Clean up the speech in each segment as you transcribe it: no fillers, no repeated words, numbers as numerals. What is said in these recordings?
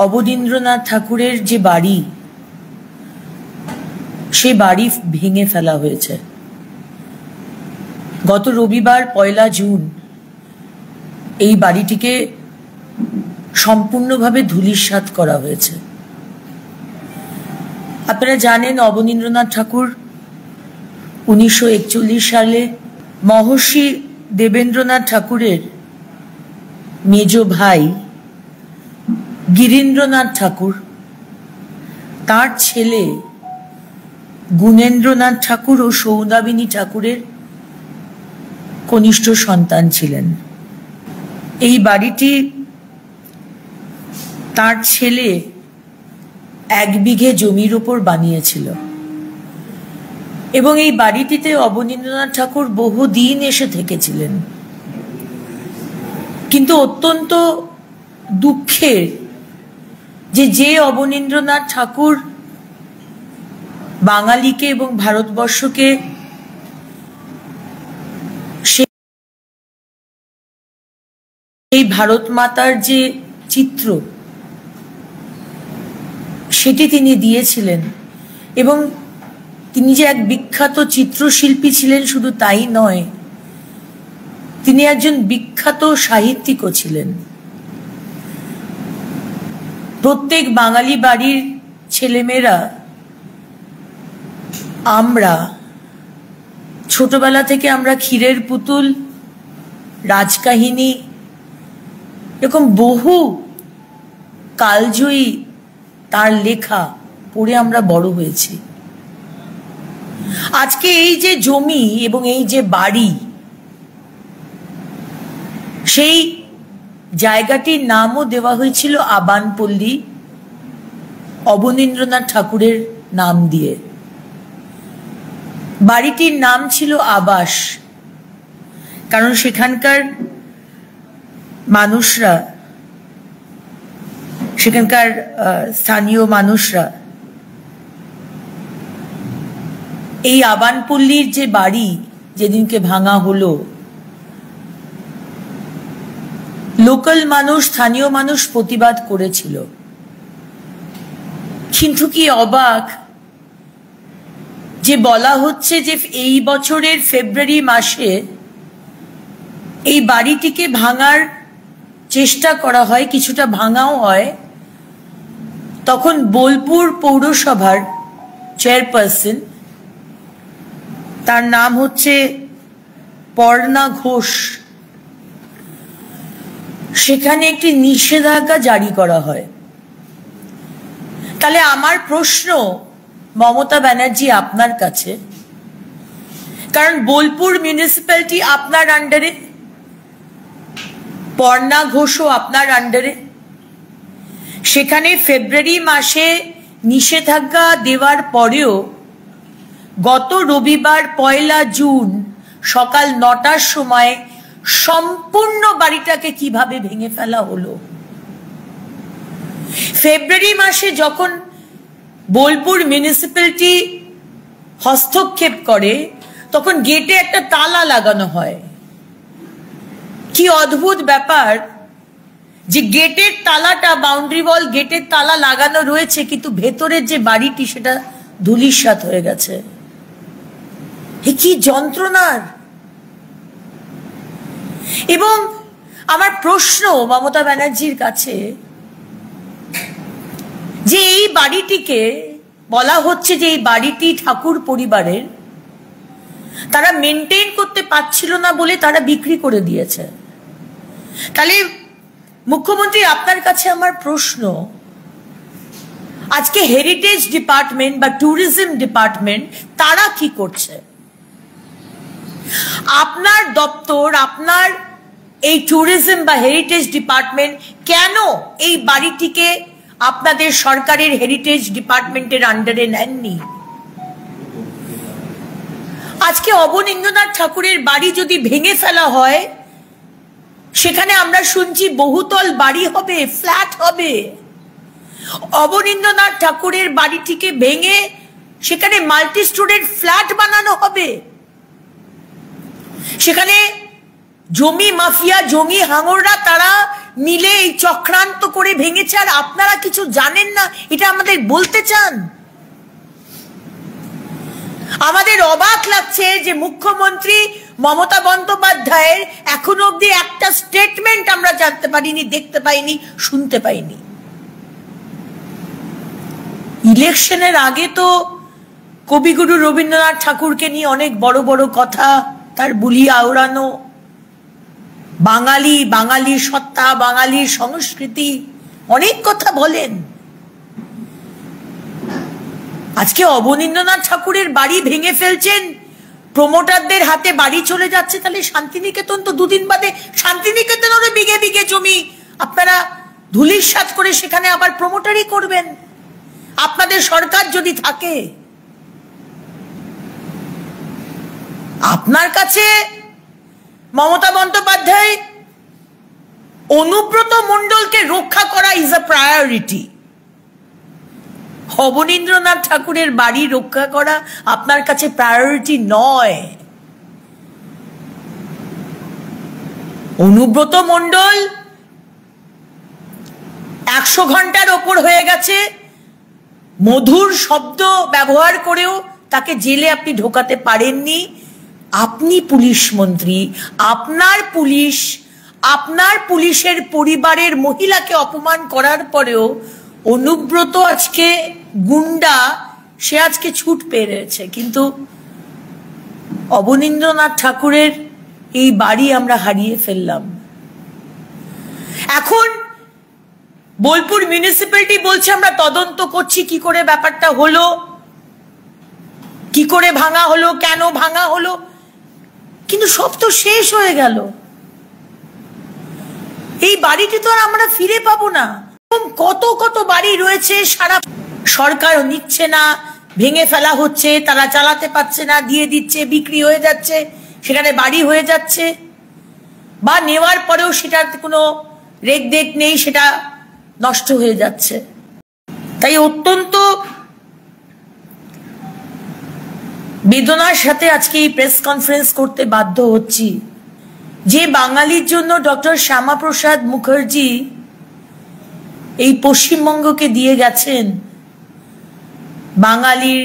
অবনীন্দ্রনাথ ঠাকুরের যে বাড়ি, সে বাড়ি ভেঙে ফেলা হয়েছে। গত রবিবার 1 জুন এই বাড়িটিকে সম্পূর্ণভাবে ধূলিসাৎ করা হয়েছে। আপনারা জানেন অবনীন্দ্রনাথ ঠাকুর 1941 সালে মহর্ষি দেবেন্দ্রনাথ ঠাকুরের মেজ ভাই গিরীন্দ্রনাথ ঠাকুর, তার ছেলে গুণেন্দ্রনাথ ঠাকুর ও সৌদামিনী ঠাকুরের কনিষ্ঠ সন্তান ছিলেন। এই বাড়িটি তার ছেলে 1 বিঘে জমির ওপর বানিয়েছিল এবং এই বাড়িটিতে অবনীন্দ্রনাথ ঠাকুর বহুদিন এসে থেকেছিলেন। কিন্তু অত্যন্ত দুঃখের যে অবনীন্দ্রনাথ ঠাকুর বাঙালিকে এবং ভারতবর্ষকে এই ভারত মাতার যে চিত্র সেটি তিনি দিয়েছিলেন এবং তিনি যে এক বিখ্যাত চিত্রশিল্পী ছিলেন শুধু তাই নয়, তিনি একজন বিখ্যাত সাহিত্যিকও ছিলেন। প্রত্যেক বাঙালি বাড়ির ছেলেমেয়েরা আমরা ছোটবেলা থেকে আমরা ক্ষীরের পুতুল, রাজকাহিনী, এরকম বহু কালজয়ী তার লেখা পড়ে আমরা বড় হয়েছি। আজকে এই যে জমি এবং এই যে বাড়ি, সেই জায়গাটির নামও দেওয়া হয়েছিল আবানপল্লী, অবনীন্দ্রনাথ ঠাকুরের নাম দিয়ে। বাড়িটির নাম ছিল আবাস, কারণ সেখানকার মানুষরা, সেখানকার স্থানীয় মানুষরা এই আবানপল্লীর যে বাড়ি যেদিনকে ভাঙা হলো, লোকাল মানুষ, স্থানীয় মানুষ প্রতিবাদ করেছিল। কিন্তু কি অবাক যে বলা হচ্ছে যে এই বছরের ফেব্রুয়ারি মাসে এই বাড়িটিকে ভাঙার চেষ্টা করা হয়, কিছুটা ভাঙাও হয়। তখন বোলপুর পৌরসভার চেয়ারপারসন, তার নাম হচ্ছে পর্ণা ঘোষ, সেখানে একটি নিষেধাজ্ঞা জারি করা হয়। তাহলে আমার প্রশ্ন মমতা ব্যানার্জি আপনার কাছে, কারণ বোলপুর মিউনিসিপ্যালিটি আপনার আন্ডারে, পর্ণা ঘোষও আপনার আন্ডারে, সেখানে ফেব্রুয়ারি মাসে নিষেধাজ্ঞা দেওয়ার পরেও গত রবিবার 1 জুন সকাল 9টার সময় সম্পূর্ণ বাড়িটাকে কিভাবে ভেঙে ফেলা হলো। ফেব্রুয়ারি মাসে যখন বোলপুর মিউনিসিপ্যালিটি হস্তক্ষেপ করে তখন গেটে একটা তালা লাগানো হয়। কি অদ্ভুত ব্যাপার যে গেটের তালাটা, বাউন্ডারি ওয়াল গেটের তালা লাগানো রয়েছে, কিন্তু ভেতরের যে বাড়িটি সেটা ধূলিসাৎ হয়ে গেছে। কি যন্ত্রণার! এবং আমার প্রশ্ন মমতা ব্যানার্জির কাছে যে এই বাড়িটিকে বলা হচ্ছে যে এই বাড়িটি ঠাকুর পরিবারের, তারা মেনটেন করতে পারছিল না বলে তারা বিক্রি করে দিয়েছে। তাহলে মুখ্যমন্ত্রী আপনার কাছে আমার প্রশ্ন, আজকে হেরিটেজ ডিপার্টমেন্ট বা ট্যুরিজম ডিপার্টমেন্ট তারা কি করছে? আপনার দপ্তর, আপনার এই ট্যুরিজম বা হেরিটেজ ডিপার্টমেন্ট কেন এই বাড়িটিকে আপনাদের সরকারের হেরিটেজ ডিপার্টমেন্টের আন্ডারে নেননি? আজকে অবনীন্দ্রনাথ ঠাকুরের বাড়ি যদি ভেঙে ফেলা হয়, সেখানে আমরা শুনছি বহুতল বাড়ি হবে, ফ্ল্যাট হবে। অবনীন্দ্রনাথ ঠাকুরের বাড়িটিকে ভেঙে সেখানে মাল্টি স্টোরেড ফ্ল্যাট বানানো হবে, সেখানে জমি মাফিয়া, জমি হাঙররা তারা মিলে এই চক্রান্ত করে ভেঙেছে, আর আপনারা কিছু জানেন না, এটা আমাদের বলতে চান? আমাদের অবাক লাগছে যে মুখ্যমন্ত্রী মমতা বন্দ্যোপাধ্যায়ের এখনো অব্দি একটা স্টেটমেন্ট আমরা জানতে পারিনি, দেখতে পাইনি, শুনতে পাইনি। ইলেকশনের আগে তো কবিগুরু রবীন্দ্রনাথ ঠাকুরকে নিয়ে অনেক বড় বড় কথা, তার বুলি আওড়ানো, বাঙালি, বাঙালি সত্তা, বাঙালি সংস্কৃতি, অনেক কথা বলেন। আজকে অবনীন্দ্রনাথ ঠাকুরের বাড়ি ভেঙে ফেলছেন, প্রমোটারদের হাতে বাড়ি চলে যাচ্ছে, তাহলে শান্তিনিকেতন তো দুদিন বাদে শান্তিনিকেতনেরও বিঘে বিঘে জমি আপনারা ধুলিস্যাৎ করে সেখানে আবার প্রমোটারই করবেন আপনাদের সরকার যদি থাকে। আপনার কাছে মমতা বন্দ্যোপাধ্যায় অনুব্রত মণ্ডলকে রক্ষা করা ইজ আ প্রায়োরিটি। অবনীন্দ্রনাথ ঠাকুরের বাড়ি রক্ষা করা আপনার কাছে প্রায়োরিটি নয়। অনুব্রত মণ্ডল 100 ঘন্টার ওপর হয়ে গেছে, মধুর শব্দ ব্যবহার করেও তাকে জেলে আপনি ঢোকাতে পারেননি। আপনি পুলিশ মন্ত্রী, আপনার পুলিশের পরিবারের মহিলাকে অপমান করার পরেও অনুব্রত আজকে গুন্ডা, সে আজকে ছুট পেয়ে রয়েছে। কিন্তু অবনীন্দ্রনাথ ঠাকুরের এই বাড়ি আমরা হারিয়ে ফেললাম। এখন বোলপুর মিউনিসিপ্যালিটি বলছে আমরা তদন্ত করছি কি করে ব্যাপারটা হলো, কি করে ভাঙা হলো, কেন ভাঙা হলো, কিন্তু সব তো শেষ হয়ে গেল। এই বাড়িটি তো আর আমরা ফিরে পাবো না। কত কত বাড়ি রয়েছে, সারা সরকার নিচ্ছে না, ভেঙে ফেলা হচ্ছে, তারা চালাতে পারছে না, দিয়ে দিচ্ছে, বিক্রি হয়ে যাচ্ছে, সেখানে বাড়ি হয়ে যাচ্ছে, বা নেওয়ার পরেও সেটার কোনো রেখদেখ নেই, সেটা নষ্ট হয়ে যাচ্ছে। তাই অত্যন্ত বেদনার সাথে আজকে এই প্রেস কনফারেন্স করতে বাধ্য হচ্ছি যে বাঙালির জন্য ডক্টর শ্যামাপ্রসাদ মুখার্জি এই পশ্চিমবঙ্গকে দিয়ে গেছেন, বাঙালির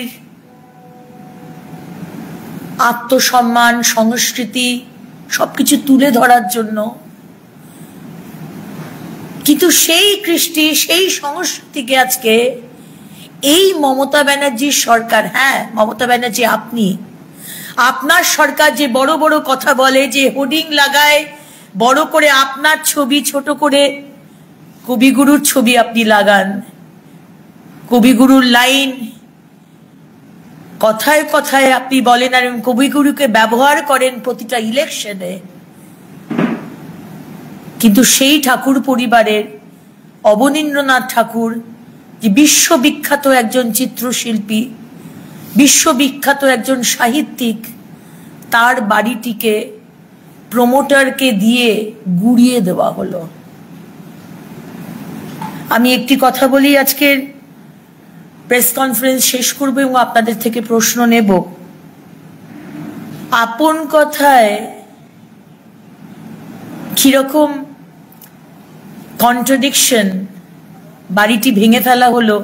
আত্মসম্মান, সংস্কৃতি সবকিছু তুলে ধরার জন্য। কিন্তু সেই কৃষ্টি, সেই সংস্কৃতিকে আজকে এই মমতা ব্যানার্জির সরকার, হ্যাঁ মমতা ব্যানার্জি আপনার সরকার যে বড় বড় কথা বলে, যে হোর্ডিং লাগায় বড় করে আপনার ছবি, ছোট করে কবিগুরুর ছবি আপনি লাগান, কবিগুরুর লাইন কথায় কথায় আপনি বলেন, আর কবিগুরুকে ব্যবহার করেন প্রতিটা ইলেকশনে। কিন্তু সেই ঠাকুর পরিবারের অবনীন্দ্রনাথ ঠাকুর, যে বিশ্ববিখ্যাত একজন চিত্রশিল্পী, বিশ্ববিখ্যাত একজন সাহিত্যিক, তার বাড়িটিকে প্রমোটারকে দিয়ে গুড়িয়ে দেওয়া হলো। আমি একটি কথা বলি, আজকের প্রেস কনফারেন্স শেষ করব এবং আপনাদের থেকে প্রশ্ন নেব। আপন কথায় কিরকম কন্ট্রাডিকশন, বাড়িটি ভেঙে ফেলা হলো।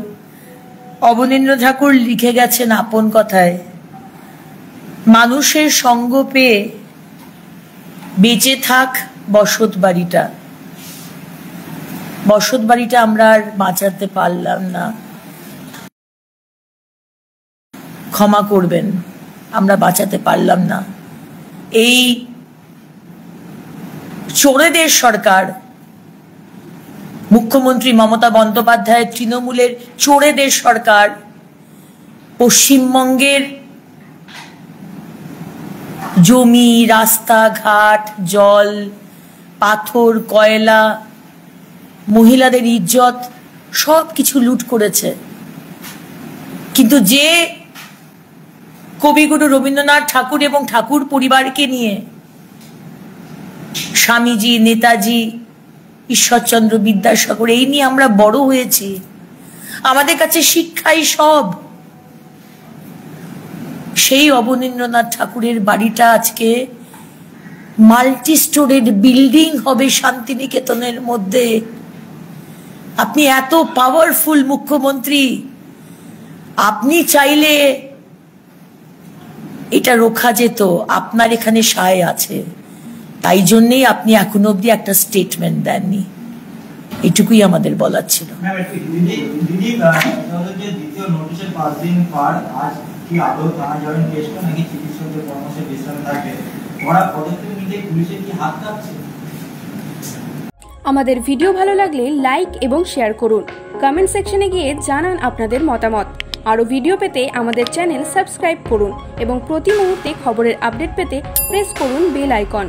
অবনীন্দ্র ঠাকুর লিখে গেছেন আপন কথায়, মানুষের সঙ্গ পেয়ে বেঁচে থাক বসত বাড়িটা। বসত বাড়িটা আমরা আর বাঁচাতে পারলাম না, ক্ষমা করবেন, আমরা বাঁচাতে পারলাম না। এই চোরেদের সরকার, মুখ্যমন্ত্রী মমতা বন্দ্যোপাধ্যায়ের তৃণমূলের চোরেদের সরকার পশ্চিমবঙ্গের জমি, রাস্তাঘাট, জল, পাথর, কয়লা, মহিলাদের ইজ্জত সবকিছু লুট করেছে। কিন্তু যে কবিগুরু রবীন্দ্রনাথ ঠাকুর এবং ঠাকুর পরিবারকে নিয়ে স্বামীজি, নেতাজি, ঈশ্বরচন্দ্র বিদ্যাসাগর, এই নিয়ে আমরা বড় হয়েছি, আমাদের কাছে শিক্ষাই সব, সেই অবনীন্দ্রনাথ ঠাকুরের বাড়িটা আজকে মাল্টি স্টোরেড বিল্ডিং হবে শান্তিনিকেতনের মধ্যে। আপনি এত পাওয়ারফুল মুখ্যমন্ত্রী, আপনি চাইলে এটা রোখা যেত, আপনার এখানে সায় আছে, তাই জন্যই আপনি এখনো অব্দি একটা স্টেটমেন্ট দেননি। এটুকুই আমাদের বলার ছিল। আমাদের ভিডিও ভালো লাগলে লাইক এবং শেয়ার করুন, কমেন্ট সেকশনে গিয়ে জানান আপনাদের মতামত। আরও ভিডিও পেতে আমাদের চ্যানেল সাবস্ক্রাইব করুন এবং প্রতি মুহূর্তে খবরের আপডেট পেতে প্রেস করুন বেল আইকন।